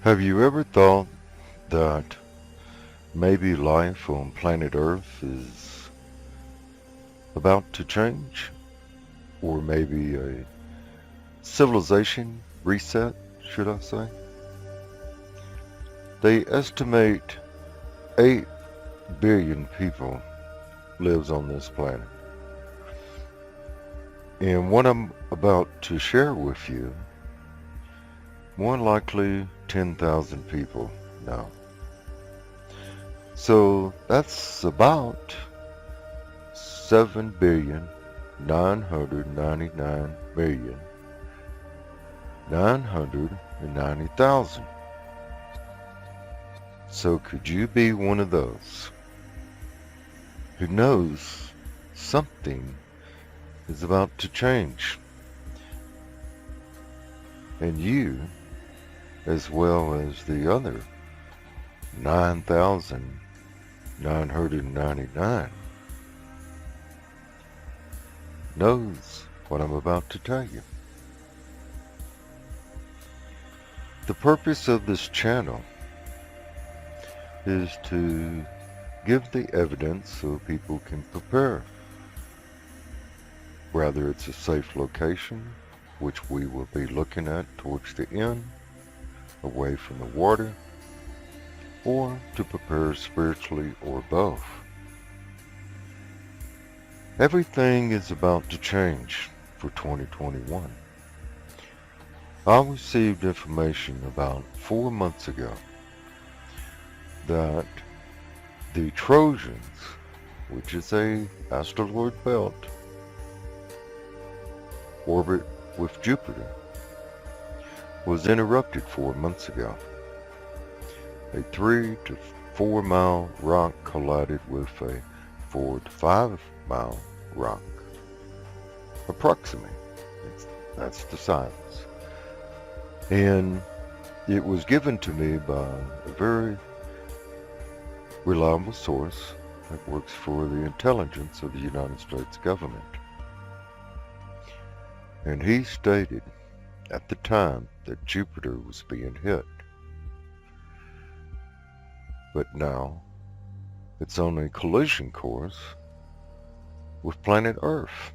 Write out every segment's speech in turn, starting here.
Have you ever thought that maybe life on planet Earth is about to change? Or maybe a civilization reset, should I say? They estimate 8 billion people lives on this planet. And what I'm about to share with you, more likely 10,000 people now. So that's about 7,999,990,000. So could you be one of those who knows something is about to change? And you, as well as the other 9,999, knows what I'm about to tell you. The purpose of this channel is to give the evidence so people can prepare. Whether it's a safe location, which we will be looking at towards the end, away from the water, or to prepare spiritually, or both. Everything is about to change for 2021. I received information about 4 months ago that the Trojans, which is a asteroid belt, orbit with Jupiter, was interrupted 4 months ago. A 3 to 4 mile rock collided with a 4 to 5 mile rock. Approximately. That's the size. And it was given to me by a very reliable source that works for the intelligence of the United States government. And he stated at the time that Jupiter was being hit. But now it's on a collision course with planet Earth.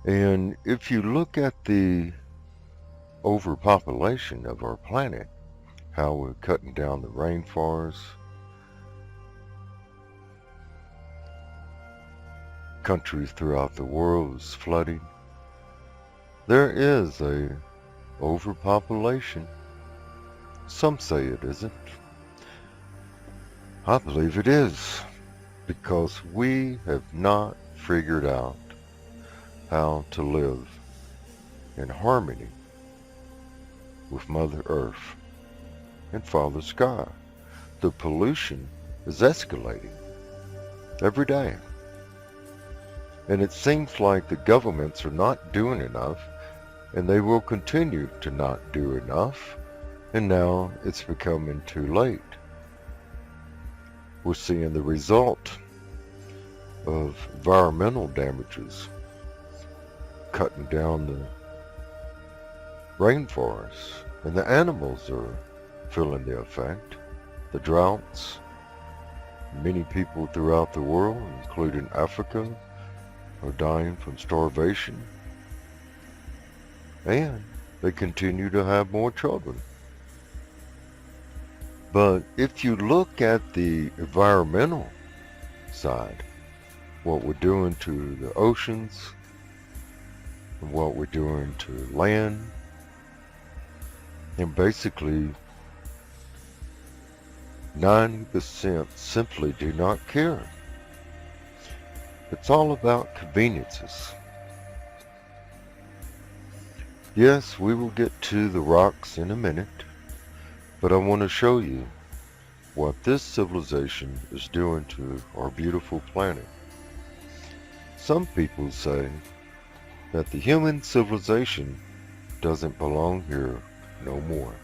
And if you look at the overpopulation of our planet, how we're cutting down the rainforests, countries throughout the world is flooding, there is a overpopulation. Some say it isn't. I believe it is, because we have not figured out how to live in harmony with Mother Earth and Father Sky. The pollution is escalating every day. And it seems like the governments are not doing enough, and they will continue to not do enough, and now it's becoming too late. We're seeing the result of environmental damages, cutting down the rainforests, and the animals are feeling the effect. The droughts, many people throughout the world, including Africa, are dying from starvation, and they continue to have more children. But if you look at the environmental side, what we're doing to the oceans, and what we're doing to land, and basically 90% simply do not care. It's all about conveniences. Yes, we will get to the rocks in a minute, but I want to show you what this civilization is doing to our beautiful planet. Some people say that the human civilization doesn't belong here no more.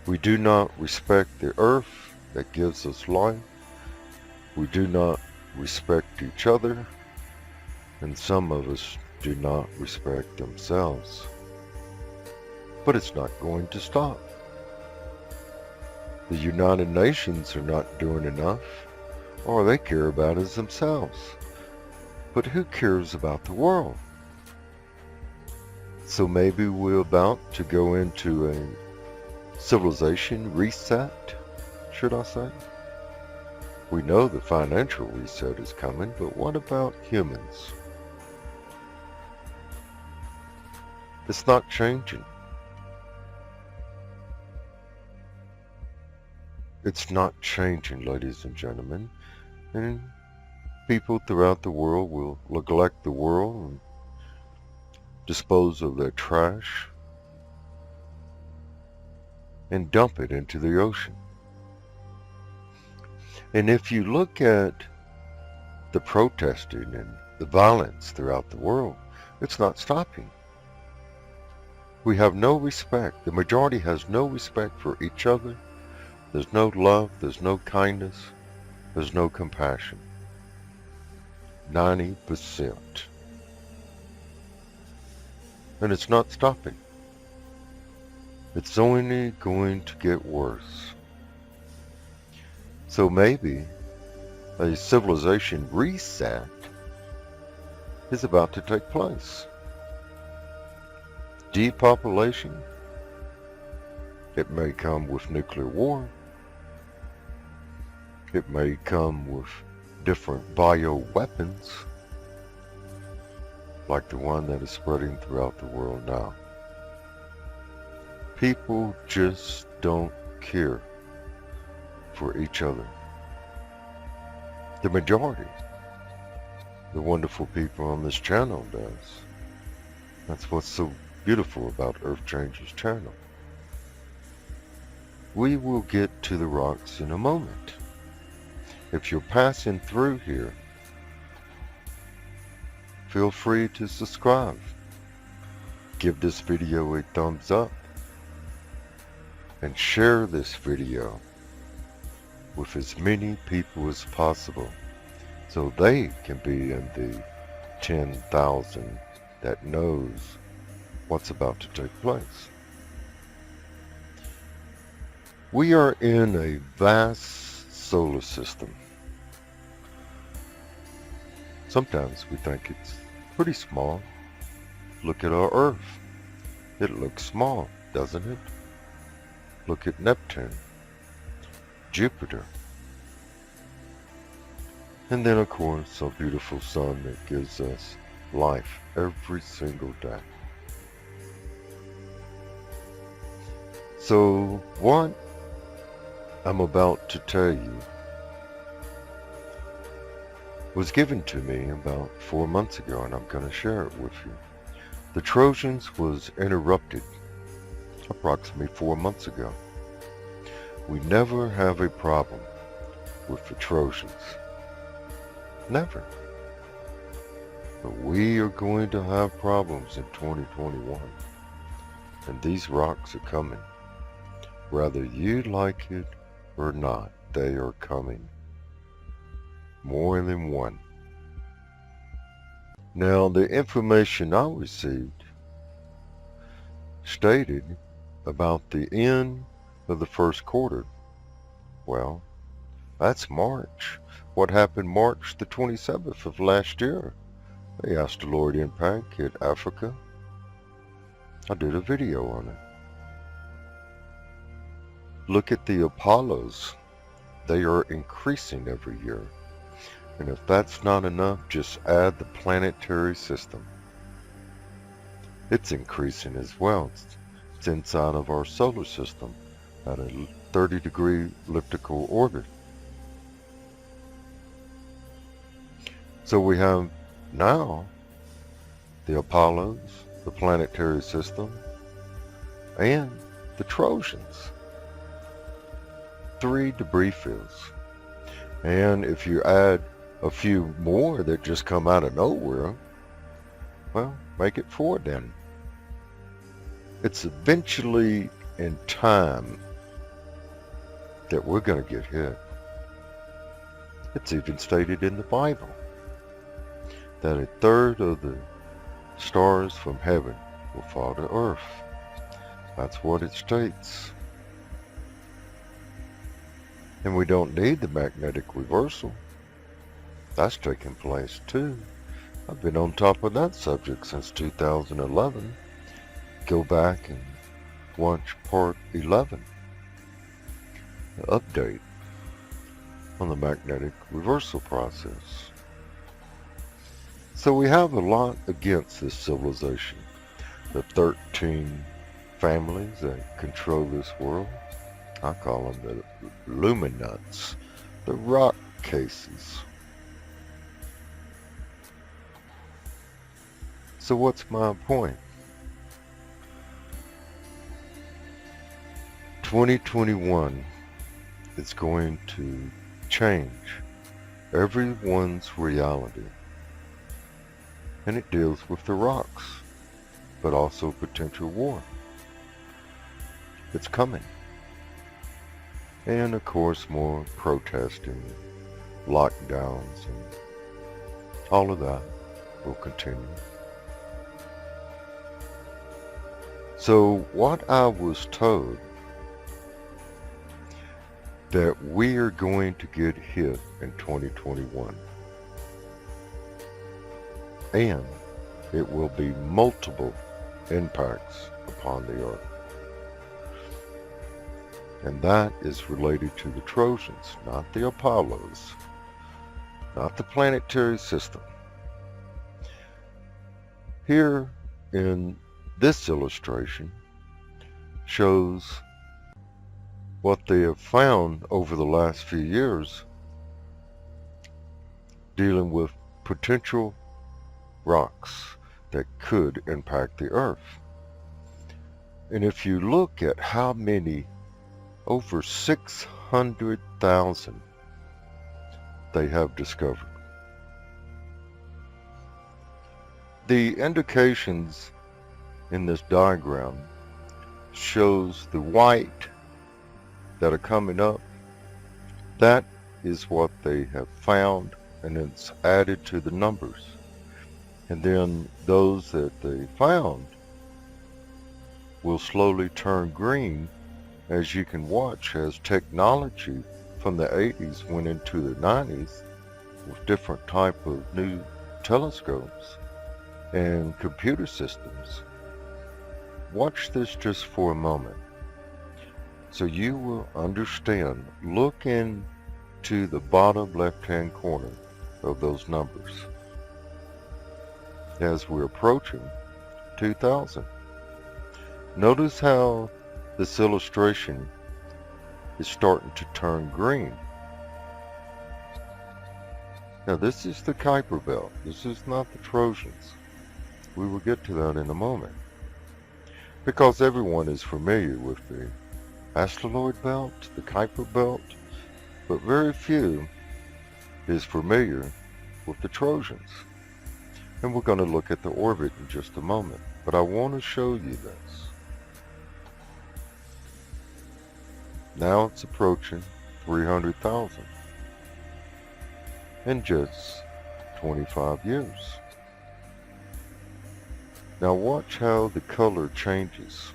We do not respect the earth that gives us life. We do not respect each other, and some of us do not respect themselves. but it's not going to stop. The United Nations are not doing enough. All they care about is themselves. But who cares about the world? So maybe we're about to go into a civilization reset, should I say? We know the financial reset is coming, but what about humans? It's not changing. It's not changing, ladies and gentlemen. And people throughout the world will neglect the world and dispose of their trash and dump it into the ocean. And if you look at the protesting and the violence throughout the world, it's not stopping. We have no respect. The majority has no respect for each other. There's no love, there's no kindness, there's no compassion. 90%. And it's not stopping. It's only going to get worse. So maybe a civilization reset is about to take place. Depopulation, it may come with nuclear war. It may come with different bioweapons, like the one that is spreading throughout the world now. People just don't care for each other. The majority, the wonderful people on this channel does. That's what's so beautiful about Earth Changers channel. We will get to the rocks in a moment. If you're passing through here, feel free to subscribe. Give this video a thumbs up and share this video with as many people as possible so they can be in the 10,000 that knows what's about to take place. We are in a vast solar system. Sometimes we think it's pretty small. Look at our Earth. It looks small, doesn't it? Look at Neptune, Jupiter, and then of course our beautiful sun that gives us life every single day. So what I'm about to tell you was given to me about 4 months ago, and I'm going to share it with you. The Trojans was interrupted approximately 4 months ago. We never have a problem with the Trojans. Never. But we are going to have problems in 2021. And these rocks are coming. Whether you like it or not, they are coming. More than one. Now, the information I received stated about the end of the first quarter. Well, that's March. What happened March the 27th of last year? The asteroid impact hit Africa. I did a video on it. Look at the Apollos. They are increasing every year. And if that's not enough, just add the planetary system. It's increasing as well. It's inside of our solar system at a 30-degree elliptical orbit. So we have now the Apollos, the planetary system, and the Trojans. 3 debris fields. And if you add a few more that just come out of nowhere, well, make it 4 then. It's eventually in time that we're going to get hit. It's even stated in the Bible that 1/3 of the stars from heaven will fall to earth. That's what it states. And we don't need the magnetic reversal. That's taking place too. I've been on top of that subject since 2011. Go back and watch part 11, the update on the magnetic reversal process. So we have a lot against this civilization. The 13 families that control this world. I call them the Luminuts, the rock cases. So what's my point? 2021 is going to change everyone's reality. And it deals with the rocks, but also potential war. It's coming. And of course more protesting, lockdowns, and all of that will continue. So what I was told, that we are going to get hit in 2021. And it will be multiple impacts upon the earth. And that is related to the Trojans, not the Apollos, not the planetary system. Here in this illustration shows what they have found over the last few years dealing with potential rocks that could impact the earth. And if you look at how many, over 600,000 they have discovered. The indications in this diagram shows the white that are coming up. That is what they have found, and it's added to the numbers. And then those that they found will slowly turn green, as you can watch, as technology from the 80s went into the 90s with different type of new telescopes and computer systems. Watch this just for a moment so you will understand. Look into the bottom left-hand corner of those numbers as we're approaching 2000. Notice how this illustration is starting to turn green. Now this is the Kuiper Belt. This is not the Trojans. We will get to that in a moment. Because everyone is familiar with the asteroid belt, the Kuiper Belt, but very few is familiar with the Trojans. And we're going to look at the orbit in just a moment. But I want to show you this. Now it's approaching 300,000 in just 25 years. Now watch how the color changes.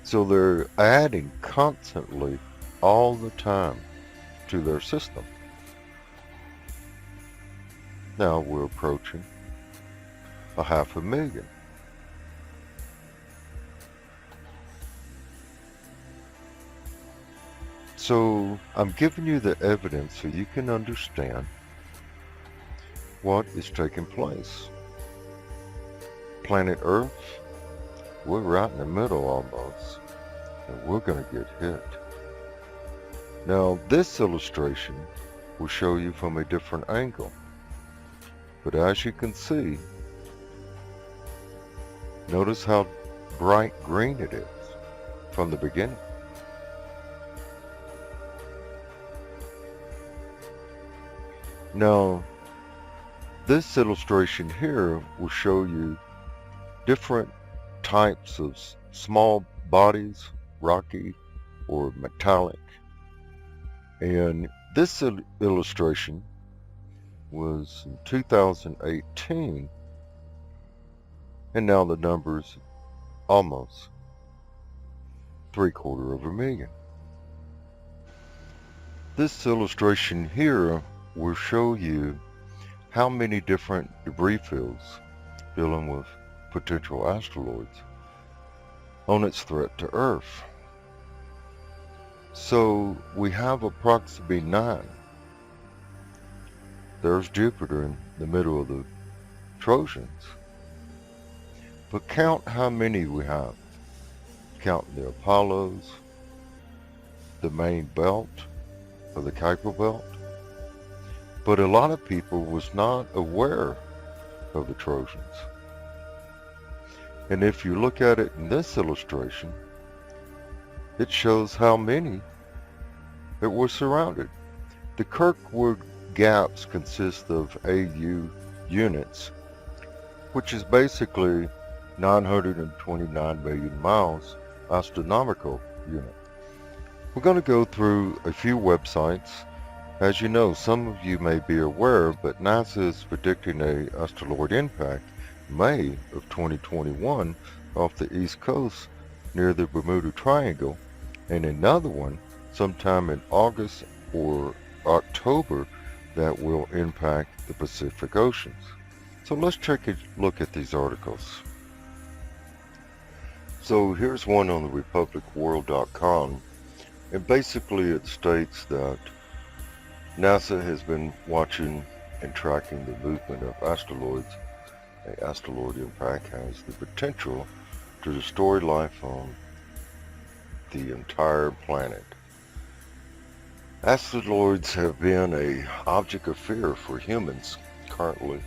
So they're adding constantly all the time to their system. Now we're approaching 500,000. So I'm giving you the evidence so you can understand what is taking place. Planet Earth, we're right in the middle almost, and we're going to get hit. Now this illustration will show you from a different angle, but as you can see, notice how bright green it is from the beginning. Now this illustration here will show you different types of small bodies, rocky or metallic. And this illustration was in 2018, and now the number's almost 750,000. This illustration here will show you how many different debris fields dealing with potential asteroids on its threat to Earth. So we have approximately 9. There's Jupiter in the middle of the Trojans. But count how many we have. Count the Apollos, the main belt of the Kuiper belt. But a lot of people was not aware of the Trojans. And if you look at it in this illustration, it shows how many that were surrounded. The Kirkwood gaps consist of AU units, which is basically 929 million miles astronomical unit. We're going to go through a few websites. As you know, some of you may be aware, but NASA is predicting a asteroid impact May of 2021 off the East Coast near the Bermuda Triangle, and another one sometime in August or October that will impact the Pacific Oceans. So let's take a look at these articles. So here's one on the republicworld.com, and basically it states that NASA has been watching and tracking the movement of asteroids. An asteroid impact has the potential to destroy life on the entire planet. Asteroids have been an object of fear for humans. Currently,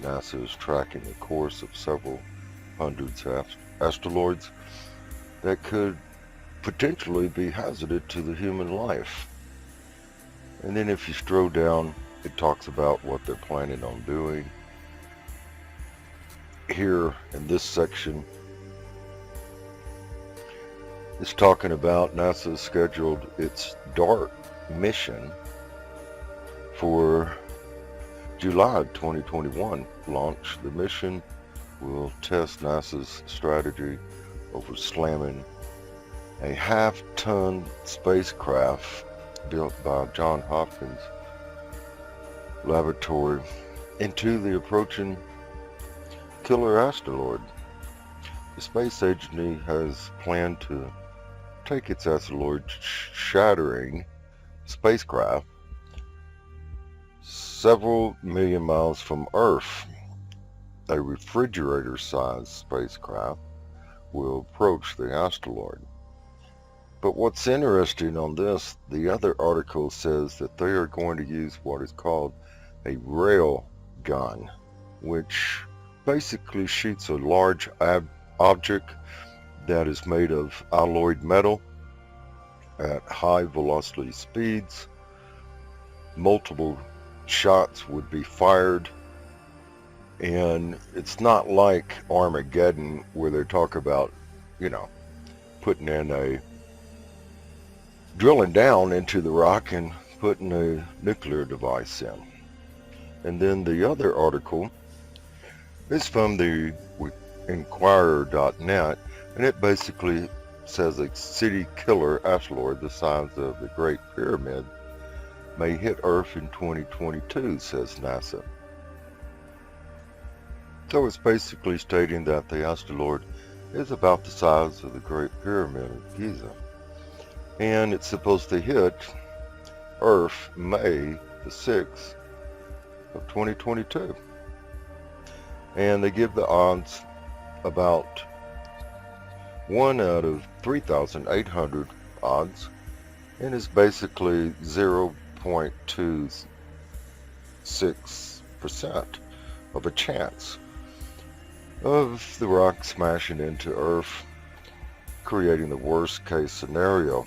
NASA is tracking the course of several hundreds of asteroids that could potentially be hazardous to the human life. And then if you scroll down, it talks about what they're planning on doing. Here in this section, it's talking about NASA scheduled its DART mission for July 2021 launch. The mission will test NASA's strategy over slamming a half-ton spacecraft built by Johns Hopkins Laboratory into the approaching killer asteroid. The space agency has planned to take its asteroid shattering spacecraft several million miles from Earth. A refrigerator-sized spacecraft will approach the asteroid. But what's interesting on this, the other article says that they are going to use what is called a rail gun, which basically shoots a large object that is made of alloyed metal at high velocity speeds. Multiple shots would be fired, and it's not like Armageddon where they talk about, putting in drilling down into the rock and putting a nuclear device in. And then the other article is from the Inquirer.net, and it basically says a city killer asteroid the size of the Great Pyramid may hit Earth in 2022, says NASA. So it's basically stating that the asteroid is about the size of the Great Pyramid of Giza, and it's supposed to hit Earth May the 6th of 2022. And they give the odds about 1 out of 3,800 odds, and it's basically 0.26% of a chance of the rock smashing into Earth, creating the worst case scenario,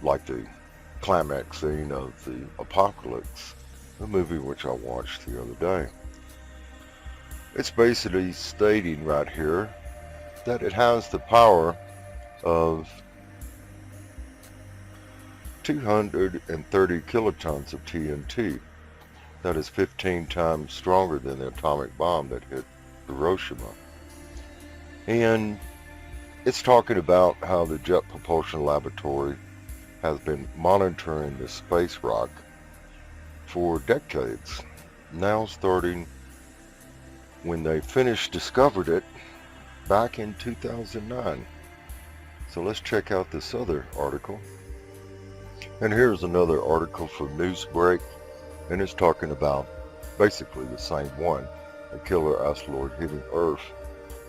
like the climax scene of the Apocalypse, the movie which I watched the other day. It's basically stating right here that it has the power of 230 kilotons of TNT, that is 15 times stronger than the atomic bomb that hit Hiroshima. And it's talking about how the Jet Propulsion Laboratory has been monitoring the space rock for decades, now starting when they discovered it back in 2009. So let's check out this other article. And here's another article from Newsbreak, and it's talking about basically the same one, a killer asteroid hitting Earth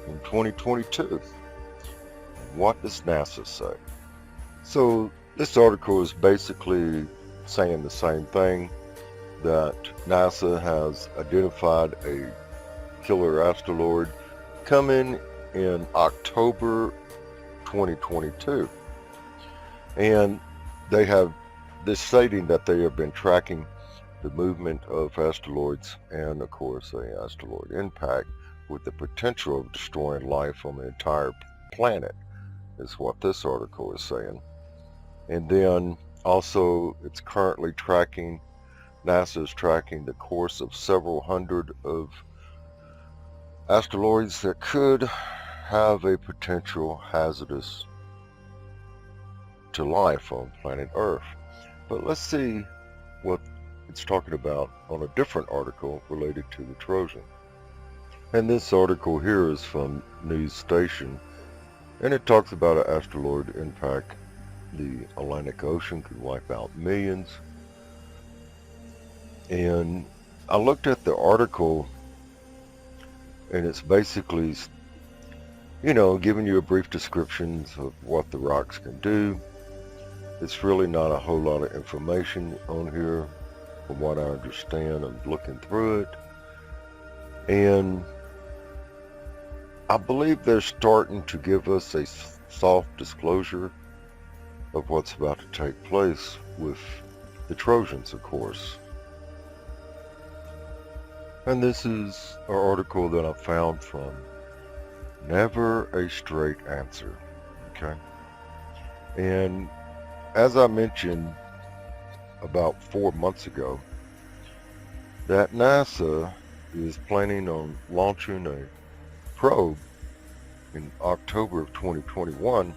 in 2022. What does NASA say? So this article is basically saying the same thing, that NASA has identified a killer asteroid coming in October 2022. And they have this stating that they have been tracking the movement of asteroids and, of course, an asteroid impact with the potential of destroying life on the entire planet, is what this article is saying. And then also it's currently tracking, NASA is tracking the course of several hundred of asteroids that could have a potential hazardous to life on planet Earth. But let's see what it's talking about on a different article related to the Trojan. And this article here is from News Station, and it talks about an asteroid impact. The Atlantic Ocean could wipe out millions. And I looked at the article, and it's basically, giving you a brief description of what the rocks can do. It's really not a whole lot of information on here from what I understand. I'm looking through it, and I believe they're starting to give us a soft disclosure of what's about to take place with the Trojans, of course. And this is an article that I found from Never a Straight Answer, okay? And as I mentioned about 4 months ago, that NASA is planning on launching a probe in October of 2021.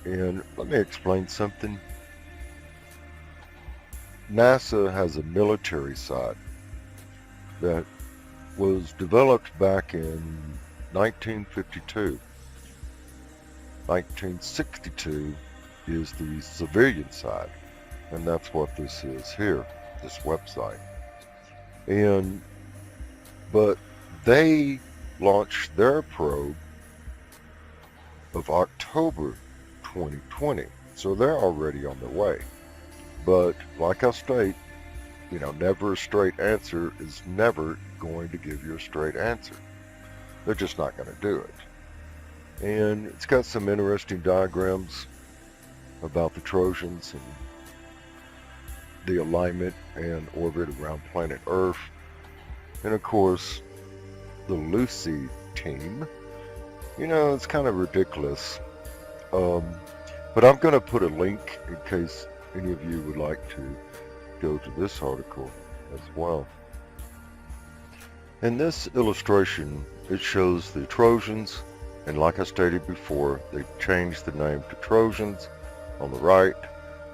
And let me explain something. NASA has a military site that was developed back in 1952. 1962 is the civilian side, and that's what this is here, this website. But they launched their probe of October 2020, so they're already on their way. But like I state, never a straight answer is never going to give you a straight answer. They're just not going to do it. And it's got some interesting diagrams about the Trojans and the alignment and orbit around planet Earth. And of course, the Lucy team. It's kind of ridiculous. But I'm going to put a link in case any of you would like to go to this article as well. In this illustration, it shows the Trojans, and like I stated before, they changed the name to Trojans on the right,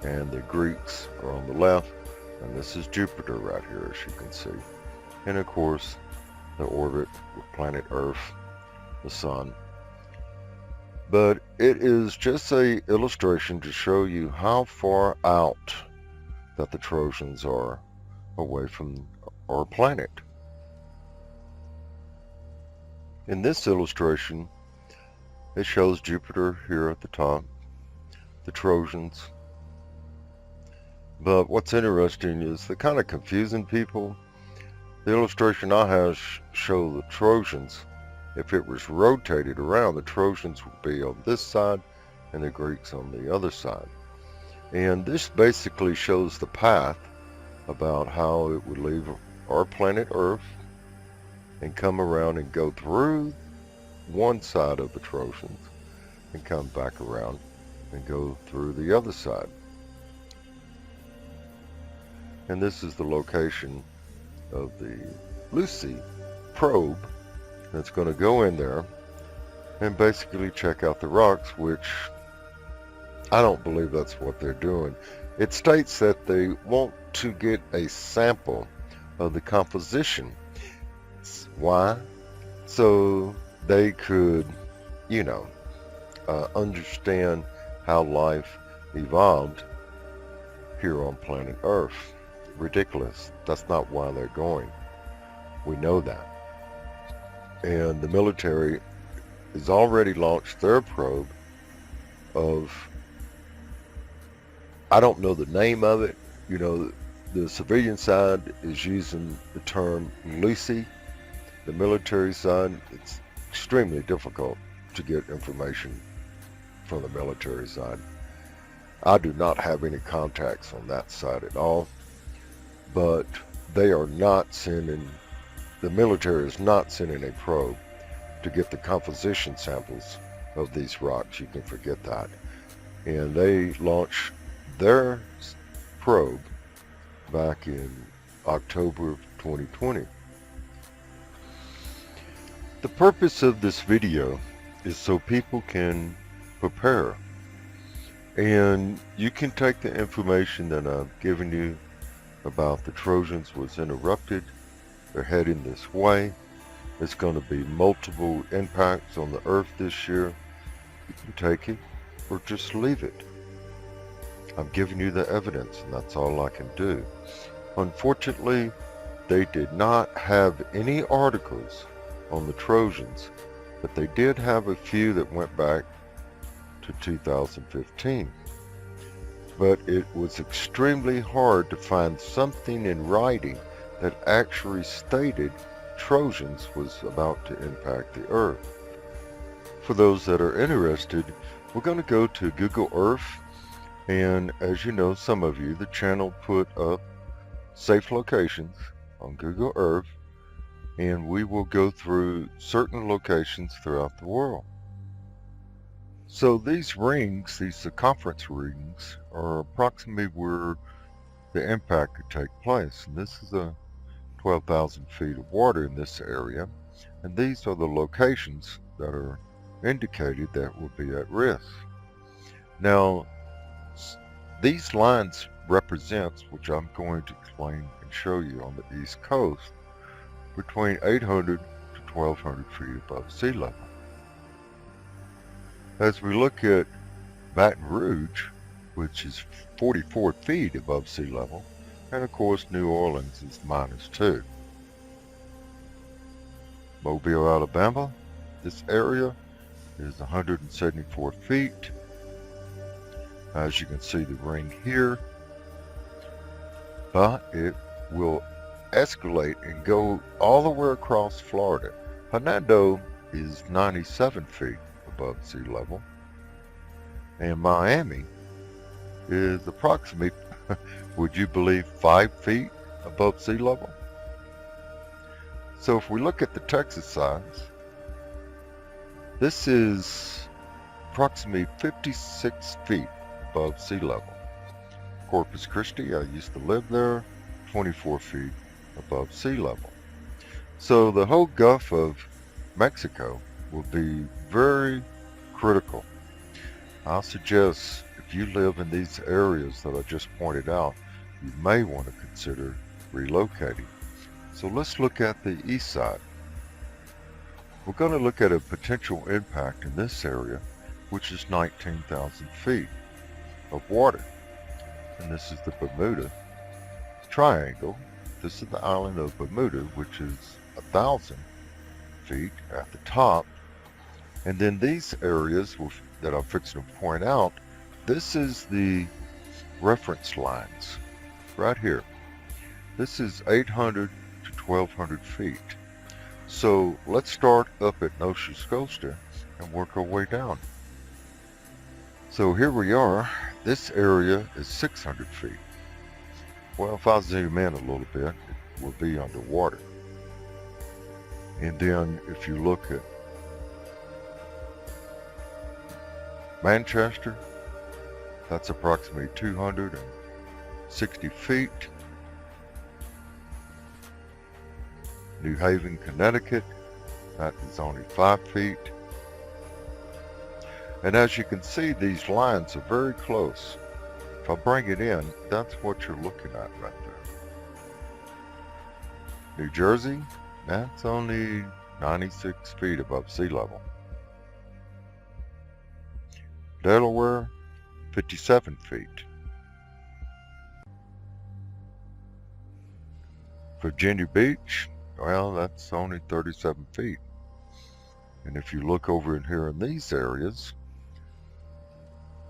and the Greeks are on the left, and this is Jupiter right here, as you can see. And of course, the orbit with planet Earth, the sun. But it is just an illustration to show you how far out that the Trojans are away from our planet. In this illustration, it shows Jupiter here at the top, the Trojans. But what's interesting is the kind of confusing people. The illustration I have show the Trojans. If it was rotated around, the Trojans would be on this side and the Greeks on the other side. And this basically shows the path about how it would leave our planet Earth and come around and go through one side of the Trojans and come back around and go through the other side. And this is the location of the Lucy probe that's going to go in there and basically check out the rocks, which I don't believe that's what they're doing. It states that they want to get a sample of the composition. Why? So they could, you know, understand how life evolved here on planet Earth. Ridiculous. That's not why they're going. We know that. And the military has already launched their probe of, I don't know the name of it. You know, the civilian side is using the term Lucy. The military side, it's extremely difficult to get information from the military side. I do not have any contacts on that side at all, but they are not sending, the military is not sending a probe to get the composition samples of these rocks. You can forget that. And they launched their probe back in October of 2020. The purpose of this video is so people can prepare, and you can take the information that I've given you about the Trojans was interrupted. They're heading this way. It's going to be multiple impacts on the Earth this year. You can take it or just leave it. I'm giving you the evidence, and that's all I can do. Unfortunately, they did not have any articles on the Trojans, but they did have a few that went back to 2015. But it was extremely hard to find something in writing that actually stated Trojans was about to impact the Earth. For those that are interested, we're going to go to Google Earth, and as you know, some of you, the channel put up safe locations on Google Earth, and we will go through certain locations throughout the world. So these rings, these circumference rings, are approximately where the impact could take place. And this is a 12,000 feet of water in this area, and these are the locations that are indicated that will be at risk. Now, these lines represents, which I'm going to explain and show you on the East Coast, between 800 to 1,200 feet above sea level. As we look at Baton Rouge, which is 44 feet above sea level, and of course New Orleans is -2. Mobile, Alabama, this area is 174 feet. As you can see the ring here, but it will escalate and go all the way across Florida. Hernando is 97 feet above sea level, and Miami is approximately, would you believe, 5 feet above sea level? So if we look at the Texas size, this is approximately 56 feet above sea level. Corpus Christi, I used to live there, 24 feet above sea level. So the whole Gulf of Mexico will be very critical. I'll suggest if you live in these areas that I just pointed out, you may want to consider relocating. So let's look at the east side. We're going to look at a potential impact in this area, which is 19,000 feet of water. And this is the Bermuda Triangle. This is the island of Bermuda, which is 1,000 feet at the top. And then these areas that I'm fixing to point out, this is the reference lines right here. This is 800 to 1,200 feet. So let's start up at Nova Scotia and work our way down. So here we are. This area is 600 feet. Well, if I zoom in a little bit, it will be underwater. And then if you look at Manchester, that's approximately 260 feet. New Haven, Connecticut, that is only 5 feet. And as you can see, these lines are very close. If I bring it in, that's what you're looking at right there. New Jersey, that's only 96 feet above sea level. Delaware, 57 feet. Virginia Beach, well, that's only 37 feet. And if you look over in here in these areas,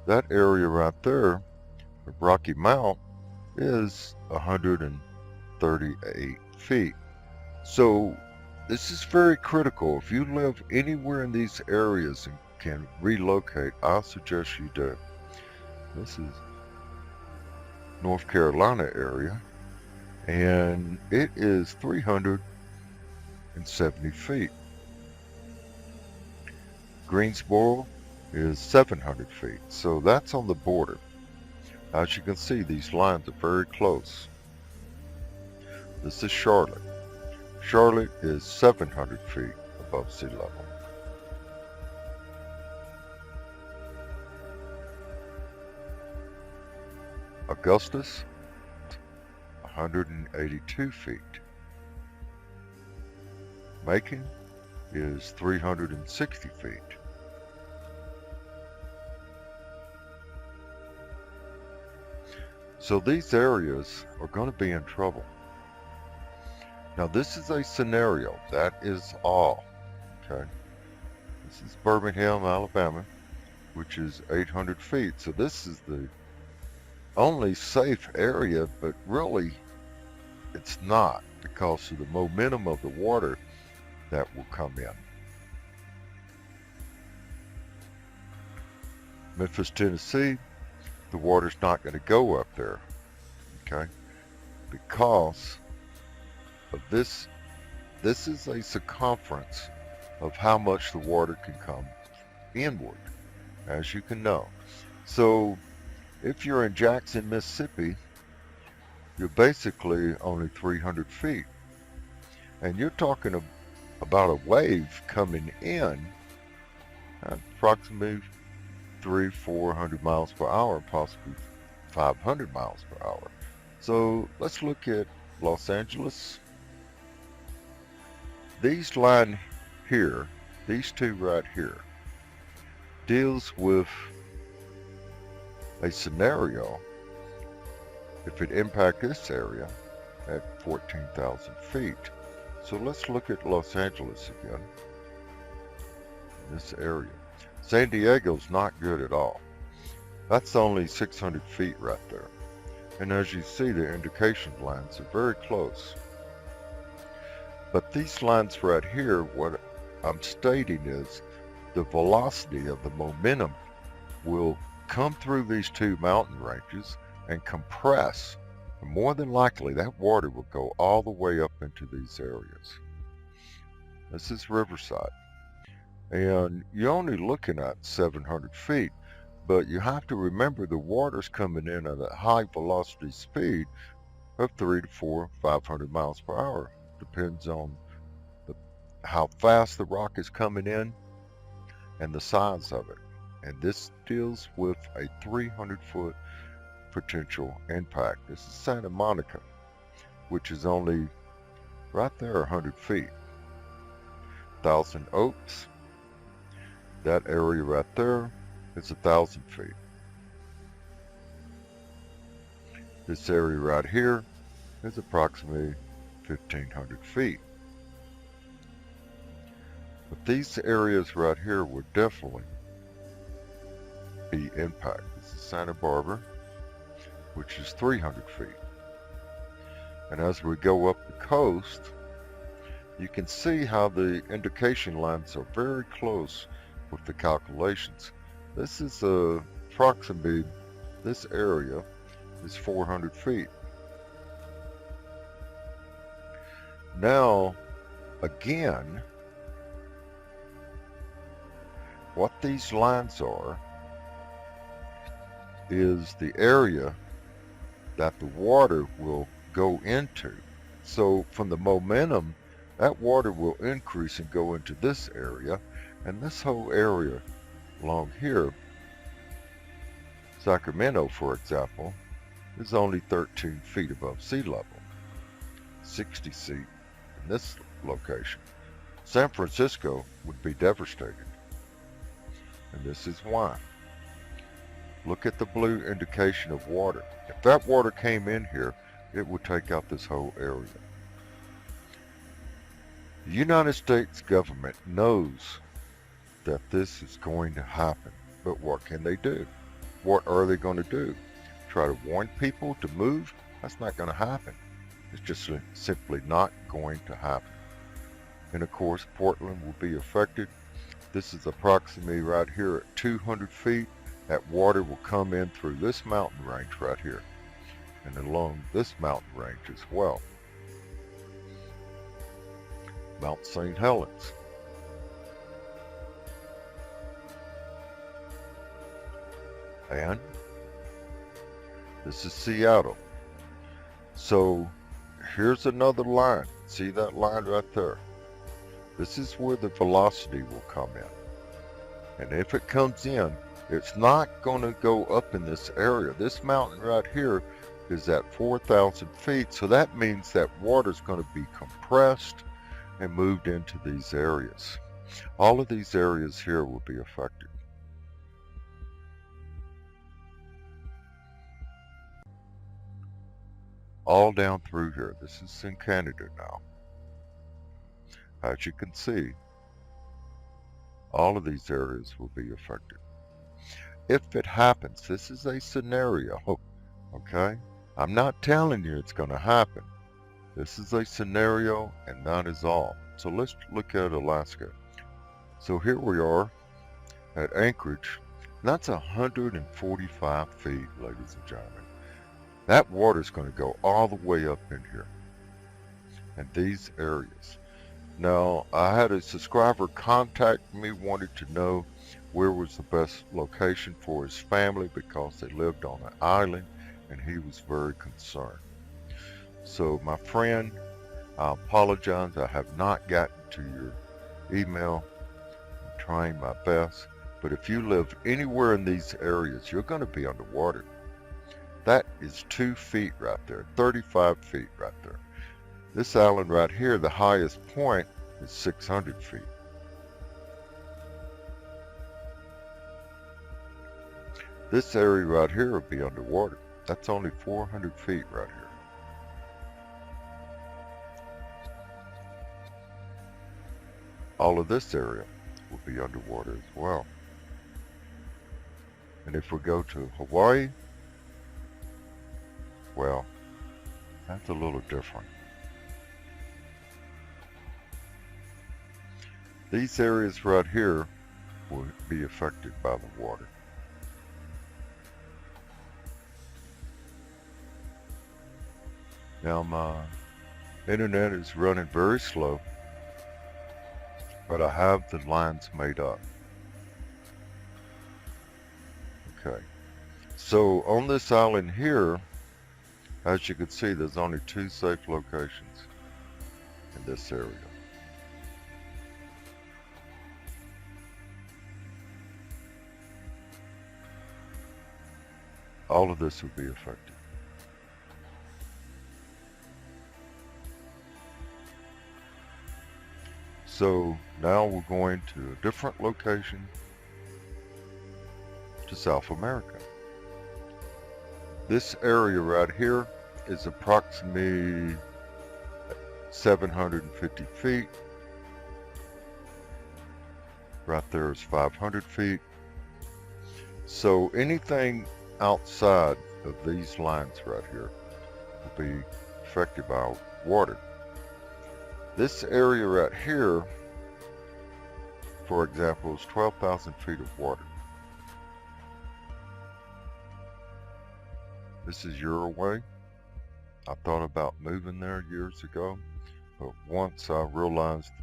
that area right there, the Rocky Mount, is 138 feet. So this is very critical. If you live anywhere in these areas and can relocate, I suggest you do. This is North Carolina area, and it is 370 feet. Greensboro is 700 feet, so that's on the border. As you can see, these lines are very close. This is Charlotte. Charlotte is 700 feet above sea level. Augustus, 182 feet. Macon is 360 feet. So these areas are going to be in trouble. Now this is a scenario, that is all, okay? This is Birmingham, Alabama, which is 800 feet. So this is the only safe area, but really it's not because of the momentum of the water that will come in. Memphis, Tennessee, the water's not going to go up there, okay? Because of this is a circumference of how much the water can come inward, as you can know. So if you're in Jackson, Mississippi, you're basically only 300 feet. And you're talking about a wave coming in at approximately 300-400 miles per hour, possibly 500 miles per hour. So let's look at Los Angeles. These line here, these two right here, deals with a scenario if it impacts this area at 14,000 feet. So let's look at Los Angeles again, this area. San Diego's not good at all. That's only 600 feet right there. And as you see, the indication lines are very close. But these lines right here, what I'm stating is the velocity of the momentum will come through these two mountain ranges and compress. And more than likely, that water will go all the way up into these areas. This is Riverside. And you're only looking at 700 feet, but you have to remember the water's coming in at a high velocity speed of 500 miles per hour. Depends on how fast the rock is coming in and the size of it. And this deals with a 300-foot potential impact. This is Santa Monica, which is only right there 100 feet. Thousand Oaks, that area right there is 1,000 feet. This area right here is approximately 1,500 feet. But these areas right here would definitely be impacted. This is Santa Barbara, which is 300 feet. And as we go up the coast, you can see how the indication lines are very close with the calculations. This is approximately, this area is 400 feet. Now, again, what these lines are is the area that the water will go into. So from the momentum, that water will increase and go into this area, and this whole area along here, Sacramento for example, is only 13 feet above sea level, 60 feet in this location. San Francisco would be devastated, and this is why. Look at the blue indication of water. If that water came in here, it would take out this whole area. The United States government knows that this is going to happen, but what can they do? What are they going to do? Try to warn people to move? That's not going to happen. It's just simply not going to happen. And of course, Portland will be affected. This is approximately right here at 200 feet. That water will come in through this mountain range right here, and along this mountain range as well. Mount St. Helens. And this is Seattle. So here's another line. See that line right there? This is where the velocity will come in. And if it comes in, it's not going to go up in this area. This mountain right here is at 4,000 feet. So that means that water is going to be compressed and moved into these areas. All of these areas here will be affected. All down through here. This is in Canada now. As you can see, all of these areas will be affected. If it happens, this is a scenario, okay? I'm not telling you it's going to happen. This is a scenario, and that is all. So let's look at Alaska. So here we are at Anchorage. That's 145 feet, ladies and gentlemen. That water is going to go all the way up in here, in these areas. Now, I had a subscriber contact me, wanted to know where was the best location for his family because they lived on an island, and he was very concerned. So my friend, I apologize, I have not gotten to your email. I'm trying my best, but if you live anywhere in these areas, you're going to be underwater. That is 2 feet right there, 35 feet right there. This island right here, the highest point is 600 feet. This area right here will be underwater. That's only 400 feet right here. All of this area will be underwater as well. And if we go to Hawaii, well, that's a little different. These areas right here will be affected by the water. Now my internet is running very slow, but I have the lines made up. Okay, so on this island here, as you can see, there's only 2 safe locations in this area. All of this will be affected. So now we're going to a different location, to South America. This area right here is approximately 750 feet. Right there is 500 feet. So anything outside of these lines right here will be affected by water. This area right here, for example, is 12,000 feet of water. This is Uruguay. I thought about moving there years ago, but once I realized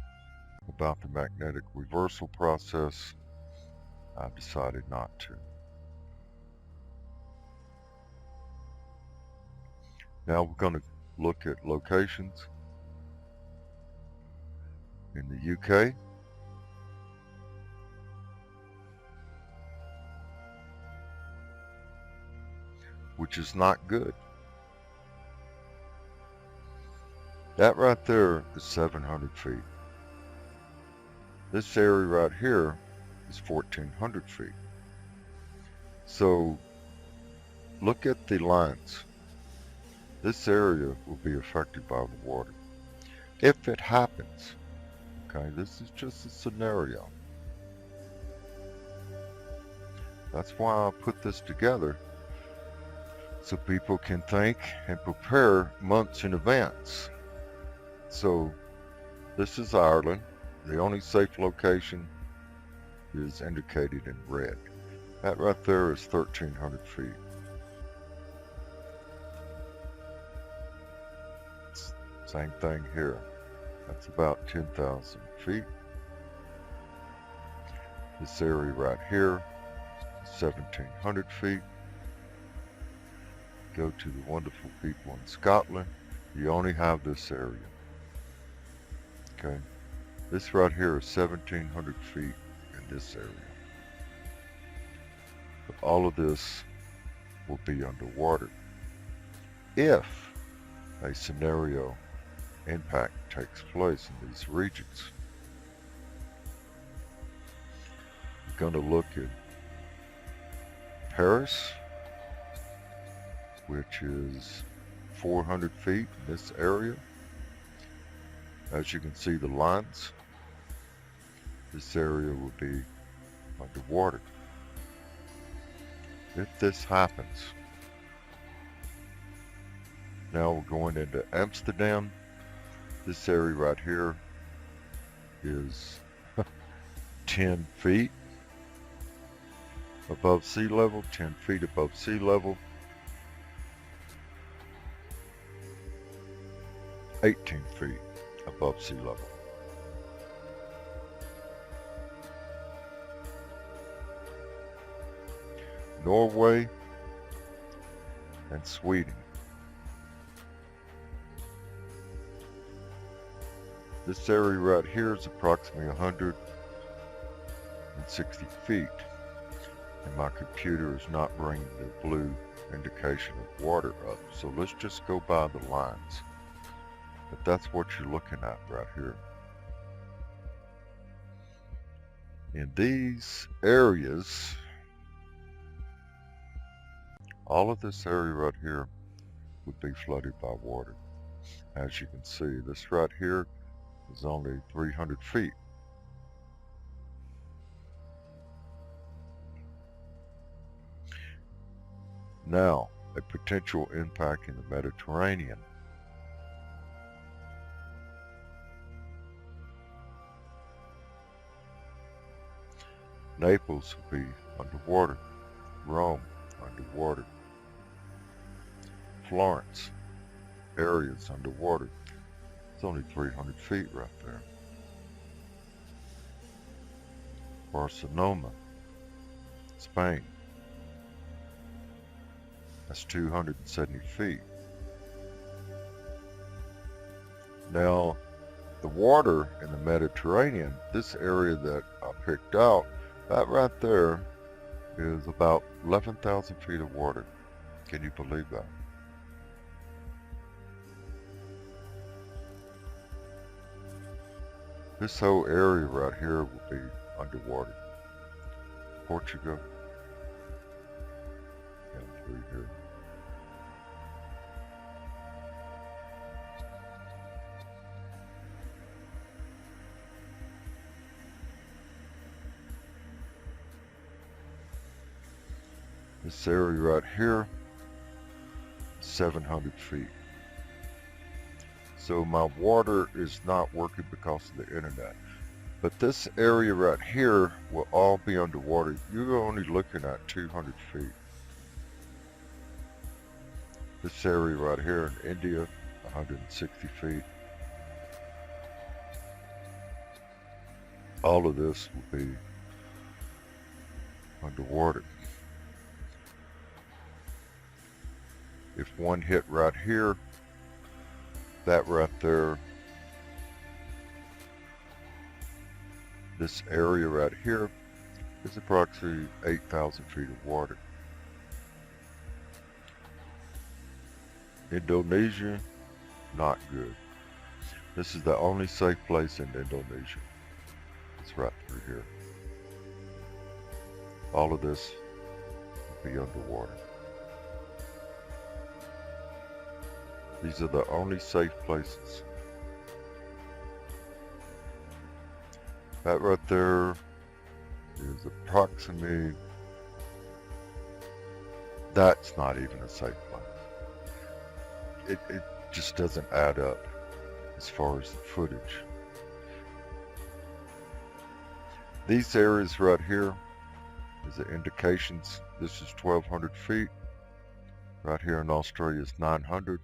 about the magnetic reversal process, I decided not to. Now we're going to look at locations. in the UK, which is not good. That right there is 700 feet. This area right here is 1,400 feet. So look at the lines. This area will be affected by the water. If it happens, okay, this is just a scenario. That's why I put this together, so people can think and prepare months in advance. So this is Ireland. The only safe location is indicated in red. That right there is 1,300 feet. Same thing here. That's about 10,000 feet. This area right here is 1,700 feet. Go to the wonderful people in Scotland. You only have this area. Okay. This right here is 1,700 feet in this area. But all of this will be underwater if a scenario impact takes place in these regions. We're going to look at Paris, which is 400 feet in this area. As you can see the lines, this area will be underwater. If this happens, now we're going into Amsterdam. This area right here is 10 feet above sea level, 10 feet above sea level, 18 feet above sea level. Norway and Sweden. This area right here is approximately 160 feet, and my computer is not bringing the blue indication of water up, so let's just go by the lines. But that's what you're looking at right here. In these areas, all of this area right here would be flooded by water. As you can see, this right here is only 300 feet. Now, a potential impact in the Mediterranean. Naples will be underwater. Rome, underwater. Florence, areas underwater. It's only 300 feet right there. Barcelona, Spain. That's 270 feet. Now, the water in the Mediterranean, this area that I picked out, that right there is about 11,000 feet of water. Can you believe that? This whole area right here will be underwater. Portugal, and through here. This area right here, 700 feet. So my water is not working because of the internet. But this area right here will all be underwater. You're only looking at 200 feet. This area right here in India, 160 feet. All of this will be underwater. If one hit right here, that right there This area right here is approximately 8,000 feet of water. Indonesia, not good. This is the only safe place in Indonesia. It's right through here. All of this will be underwater. These are the only safe places. That right there is approximately, that's not even a safe place. It just doesn't add up as far as the footage. These areas right here is the indications. This is 1,200 feet. Right here in Australia is 900.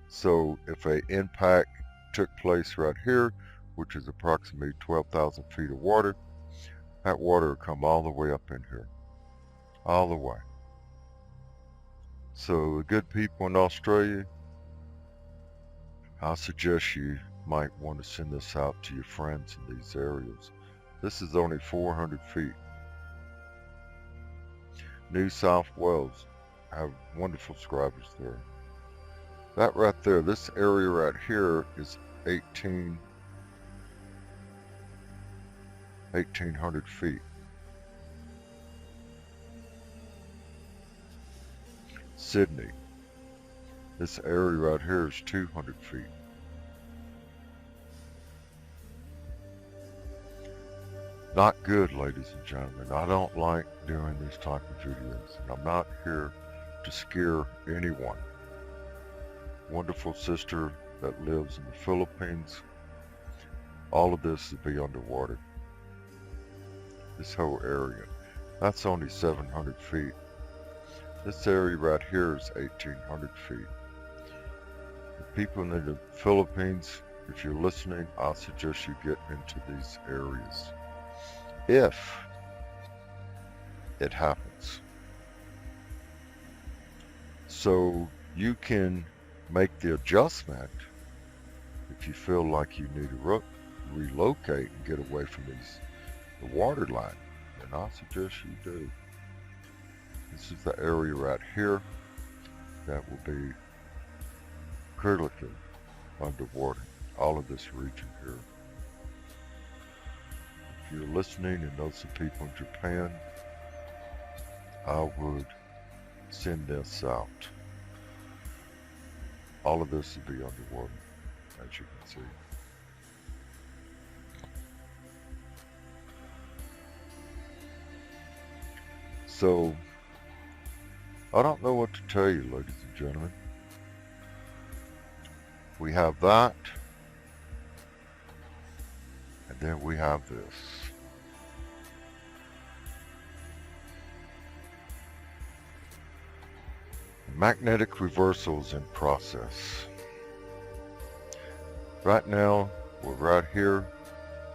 So if an impact took place right here, which is approximately 12,000 feet of water, that water will come all the way up in here. All the way. So the good people in Australia, I suggest you might want to send this out to your friends in these areas. This is only 400 feet. New South Wales have wonderful subscribers there. That right there, this area right here is 1,800 feet. Sydney, this area right here is 200 feet. Not good, ladies and gentlemen. I don't like doing these type of videos, and I'm not here to scare anyone. Wonderful sister that lives in the Philippines. All of this will be underwater. This whole area. That's only 700 feet. This area right here is 1,800 feet. The people in the Philippines, if you're listening, I suggest you get into these areas. If it happens. So you can make the adjustment if you feel like you need to relocate and get away from the water line, then I suggest you do. This is the area right here that will be critically underwater, all of this region here. If you're listening and know some people in Japan, I would send this out. All of this will be underwater, as you can see. So, I don't know what to tell you, ladies and gentlemen. We have that, and then we have this. Magnetic reversals in process. Right now, we're right here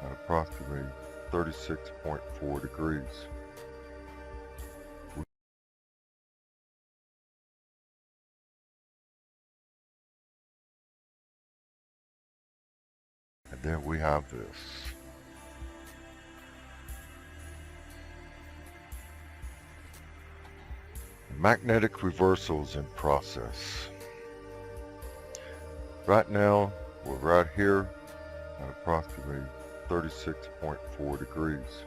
at approximately 36.4 degrees. And then we have this. Magnetic reversals in process. Right now, we're right here at approximately 36.4 degrees.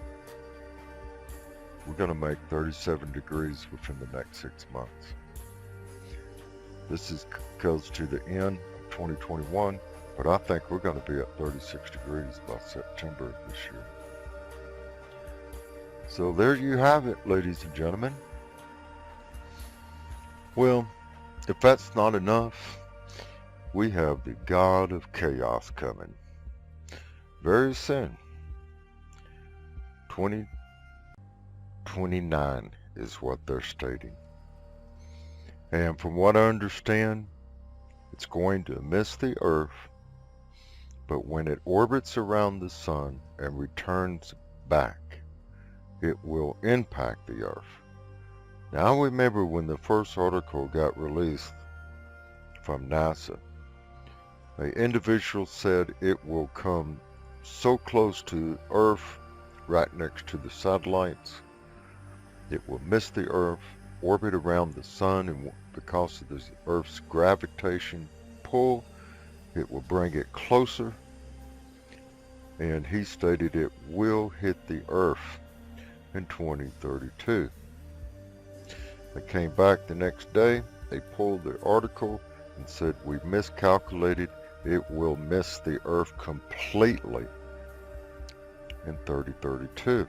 We're going to make 37 degrees within the next 6 months. This goes to the end of 2021, but I think we're going to be at 36 degrees by September of this year. So there you have it, ladies and gentlemen. Well, if that's not enough, we have the God of Chaos coming very soon. 2029 is what they're stating. And from what I understand, it's going to miss the Earth, but when it orbits around the sun and returns back, it will impact the Earth. Now I remember when the first article got released from NASA, an individual said it will come so close to Earth, right next to the satellites, it will miss the Earth, orbit around the sun, and because of the Earth's gravitation pull, it will bring it closer, and he stated it will hit the Earth in 2032. They came back the next day, they pulled the article and said, we miscalculated, it will miss the Earth completely in 2032.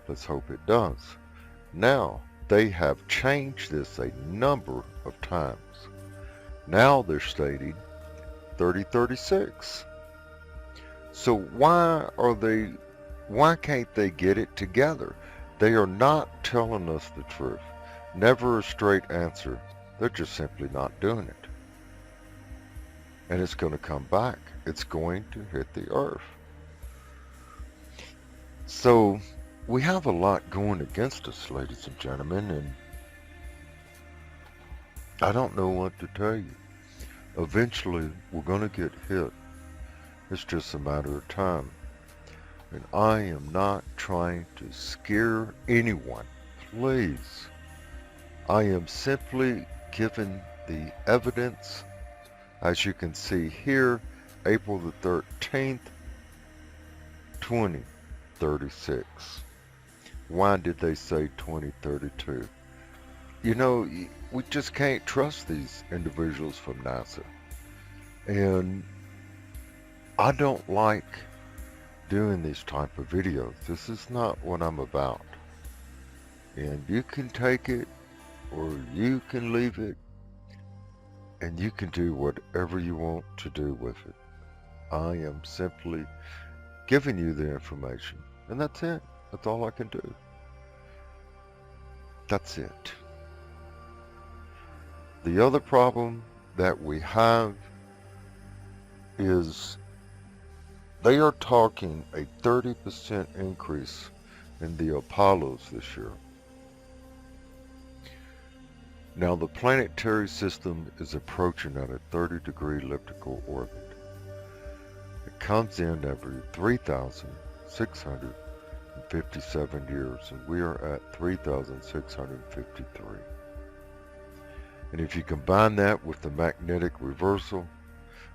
Let's hope it does. Now, they have changed this a number of times. Now they're stating 3036. So why can't they get it together? They are not telling us the truth. Never a straight answer. They're just simply not doing it. And it's going to come back. It's going to hit the Earth. So we have a lot going against us, ladies and gentlemen, and I don't know what to tell you. Eventually, we're going to get hit. It's just a matter of time. And I am not trying to scare anyone. Please. I am simply giving the evidence. As you can see here, April the 13th, 2036. Why did they say 2032? You know, we just can't trust these individuals from NASA. And I don't like doing these type of videos. This is not what I'm about. And you can take it or you can leave it, and you can do whatever you want to do with it. I am simply giving you the information, and that's it. That's all I can do. That's it. The other problem that we have is they are talking a 30% increase in the Apollos this year. Now the planetary system is approaching at a 30-degree elliptical orbit. It comes in every 3,657 years, and we are at 3,653. And if you combine that with the magnetic reversal,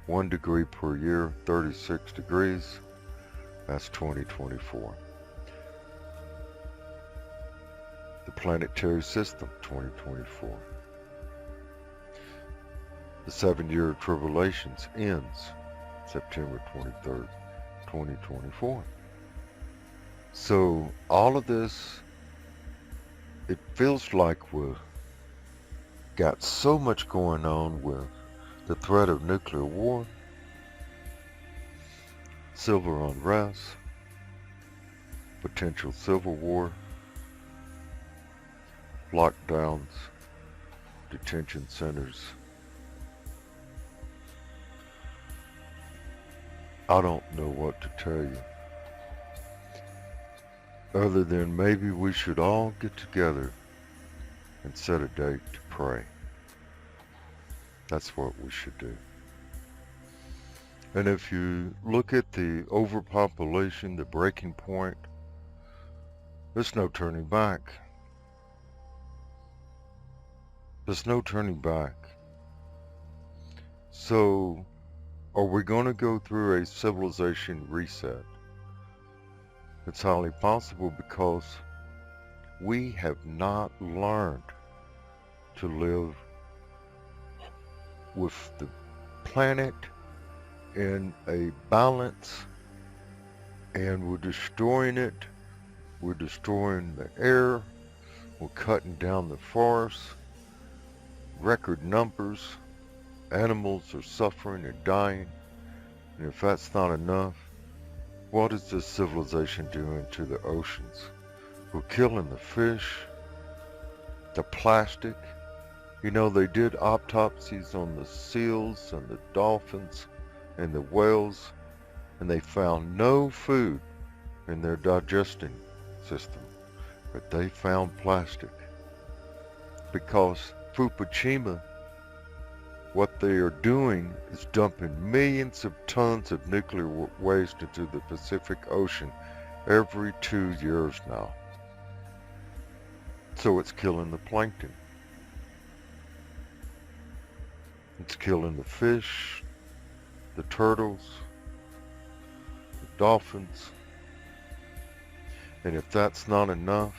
1 degree per year, 36 degrees, that's 2024. The planetary system, 2024. The 7-year tribulations ends September 23rd, 2024. So all of this, it feels like we've got so much going on with the threat of nuclear war, civil unrest, potential civil war, lockdowns, detention centers. I don't know what to tell you, other than maybe we should all get together and set a date to pray. That's what we should do. And if you look at the overpopulation, the breaking point, there's no turning back. There's no turning back. So, are we going to go through a civilization reset? It's highly possible because we have not learned to live with the planet in a balance, and we're destroying it. We're destroying the air. We're cutting down the forests. Record numbers. Animals are suffering and dying. And if that's not enough, what is this civilization doing to the oceans? We're killing the fish, the plastic. You know, they did autopsies on the seals and the dolphins and the whales, and they found no food in their digesting system, but they found plastic. Because Fukushima What they are doing is dumping millions of tons of nuclear waste into the Pacific Ocean every 2 years now. So it's killing the plankton. It's killing the fish, the turtles, the dolphins. And if that's not enough,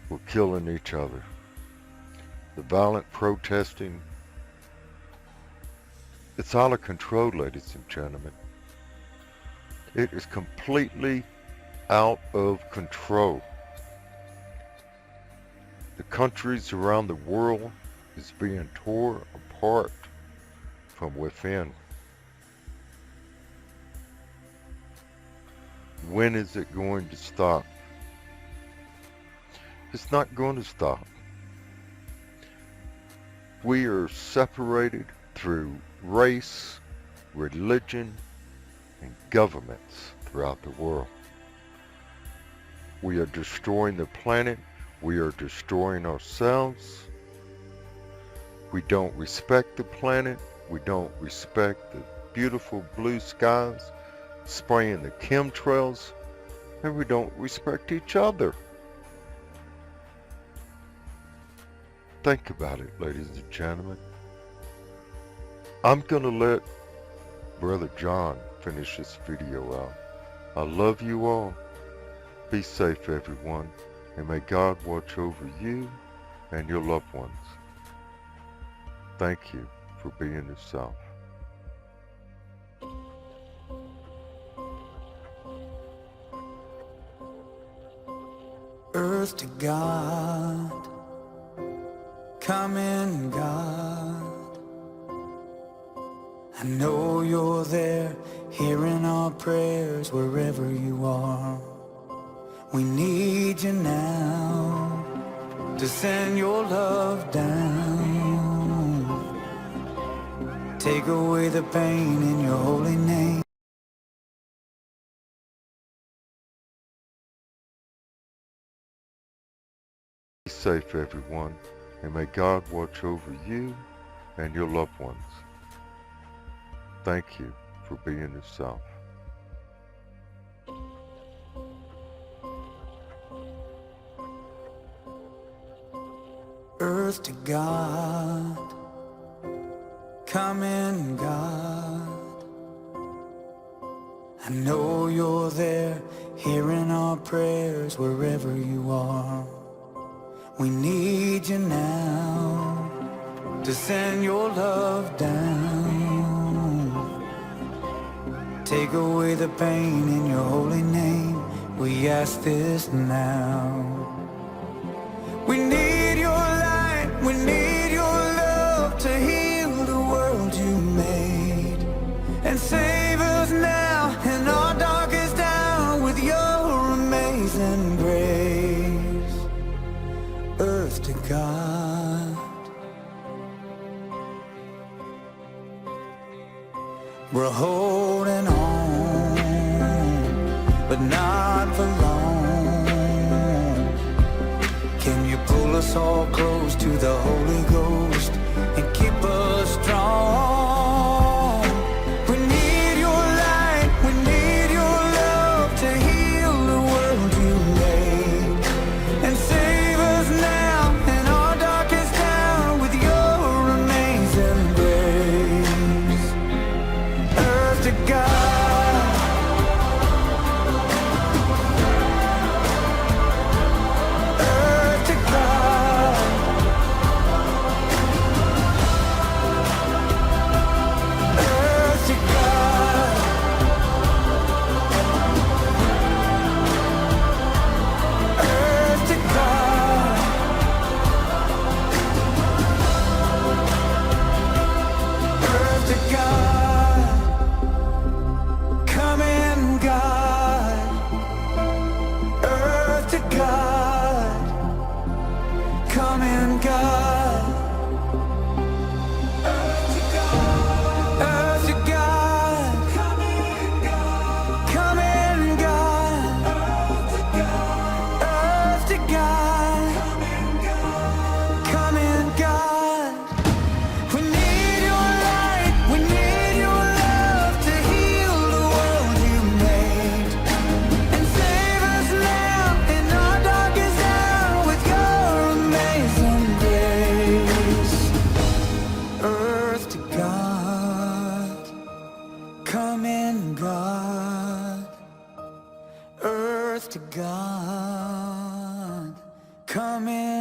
we're killing each other. The violent protesting, it's out of control, ladies and gentlemen. It is completely out of control. The countries around the world is being torn apart from within. When is it going to stop? It's not going to stop. We are separated through race, religion, and governments throughout the world. We are destroying the planet. We are destroying ourselves. We don't respect the planet. We don't respect the beautiful blue skies, spraying the chemtrails, and we don't respect each other. Think about it, ladies and gentlemen. I'm gonna let Brother John finish this video out. I love you all. Be safe, everyone, and may God watch over you and your loved ones. Thank you for being yourself. Earth to God, come in, God. I know you're there, hearing our prayers wherever you are. We need you now to send your love down. Take away the pain in your holy name. Be safe, everyone, and may God watch over you and your loved ones. Thank you for being yourself. Earth to God, come in, God. I know you're there, hearing our prayers wherever you are. We need you now to send your love down. Take away the pain in your holy name. We ask this now. We need your light, we need your love to heal the world you made. And save us now in our darkest hour with your amazing grace. Earth to God, we're holding on, but not for long. Can you pull us all close to the Holy Ghost and keep us strong? We need your light, we need your love to heal the world you made. And save us now in our darkest hour with your amazing grace. Earth to God, earth to God, earth to God, earth to God, earth to God. Come in, God, earth to God, come in.